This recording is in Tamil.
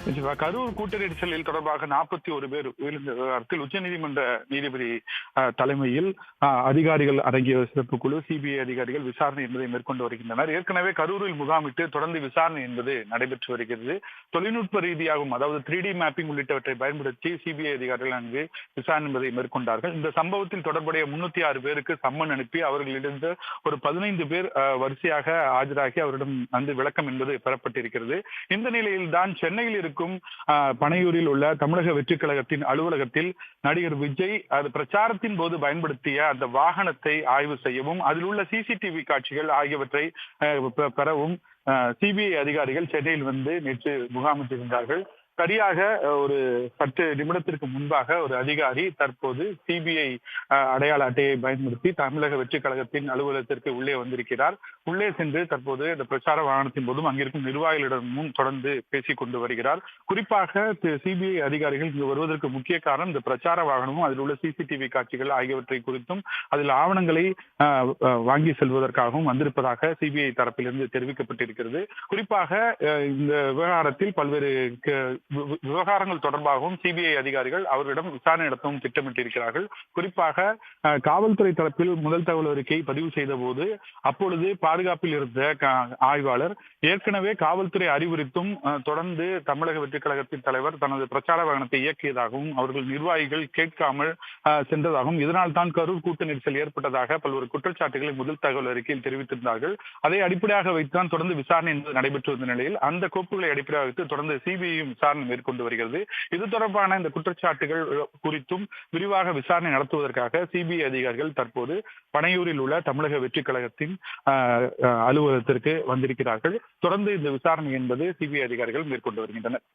நிச்சயமா. கரூர் கூட்ட நெரிசலில் தொடர்பாக 41 பேர் உயிரிழந்த விவகாரத்தில் உச்சநீதிமன்ற நீதிபதி தலைமையில் அதிகாரிகள் அடங்கிய சிறப்பு குழு சிபிஐ அதிகாரிகள் விசாரணை என்பதை மேற்கொண்டு வருகின்றனர். ஏற்கனவே கரூரில் முகாமிட்டு தொடர்ந்து விசாரணை என்பது நடைபெற்று வருகிறது. தொழில்நுட்ப ரீதியாகவும், அதாவது 3D மேப்பிங் உள்ளிட்டவற்றை பயன்படுத்தி சிபிஐ அதிகாரிகள் அங்கு விசாரணை என்பதை மேற்கொண்டார்கள். இந்த சம்பவத்தில் தொடர்புடைய 306 பேருக்கு சம்மன் அனுப்பி அவர்களிடம் ஒரு 15 பேர் வரிசையாக ஆஜராகி அவரிடம் வந்து விளக்கம் என்பது பெறப்பட்டிருக்கிறது. இந்த நிலையில் தான் சென்னையில் இருக்கும் பனையூரில் உள்ள தமிழக வெற்றிக் கழகத்தின் அலுவலகத்தில் நடிகர் விஜய் பிரச்சாரத்தின் போது பயன்படுத்திய அந்த வாகனத்தை ஆய்வு செய்யவும், அதில் உள்ள சிசிடிவி காட்சிகள் ஆகியவற்றை பெறவும் சிபிஐ அதிகாரிகள் சென்னையில் வந்து நேற்று முகாமிட்டிருந்தார்கள். சரியாக ஒரு 10 நிமிடத்திற்கு முன்பாக ஒரு அதிகாரி தற்போது சிபிஐ அடையாள அட்டையை பயன்படுத்தி தமிழக வெற்றிக் கழகத்தின் அலுவலகத்திற்கு உள்ளே வந்திருக்கிறார். உள்ளே சென்று தற்போது இந்த பிரச்சார வாகனத்தின் போதும் அங்கிருக்கும் நிர்வாகிகளிடமும் தொடர்ந்து பேசிக் கொண்டு வருகிறார். குறிப்பாக சிபிஐ அதிகாரிகள் இங்கு வருவதற்கு முக்கிய காரணம் இந்த பிரச்சார வாகனமும் அதில் உள்ள சிசிடிவி காட்சிகள் ஆகியவற்றை குறித்தும் அதில் ஆவணங்களை வாங்கி செல்வதற்காகவும் வந்திருப்பதாக சிபிஐ தரப்பிலிருந்து தெரிவிக்கப்பட்டிருக்கிறது. குறிப்பாக இந்த விவகாரத்தில் பல்வேறு விவகாரங்கள் தொடர்பாகவும் சிபிஐ அதிகாரிகள் அவர்களிடம் விசாரணை நடத்தவும் திட்டமிட்டிருக்கிறார்கள். குறிப்பாக காவல்துறை தரப்பில் முதல் தகவல் அறிக்கை பதிவு செய்த போது அப்பொழுது பாதுகாப்பில் இருந்த ஆய்வாளர் ஏற்கனவே காவல்துறை அறிவுறுத்தும் தொடர்ந்து தமிழக வெற்றிக் கழகத்தின் தலைவர் தனது பிரச்சார வாகனத்தை இயக்கியதாகவும் அவர்கள் நிர்வாகிகள் கேட்காமல் சென்றதாகவும் இதனால் தான் கரூர் கூட்ட நெரிசல் ஏற்பட்டதாக பல்வேறு குற்றச்சாட்டுகளை முதல் தகவல் அறிக்கையில் தெரிவித்திருந்தார்கள். அதை அடிப்படையாக வைத்துதான் தொடர்ந்து விசாரணை என்பது நடைபெற்று வந்த நிலையில் அந்த கோப்புகளை அடிப்படையாக வைத்து தொடர்ந்து சிபிஐயும் விசாரணை மேற்கொண்டு வருகிறது. இது தொடர்பான இந்த குற்றச்சாட்டுகள் குறித்தும் விரிவாக விசாரணை நடத்துவதற்காக சிபிஐ அதிகாரிகள் தற்போது பனையூரில் உள்ள தமிழக வெற்றிக் கழகத்தின் அலுவலகத்திற்கு வந்திருக்கிறார்கள். தொடர்ந்து இந்த விசாரணை என்பது சிபிஐ அதிகாரிகள் மேற்கொண்டு வருகின்றனர்.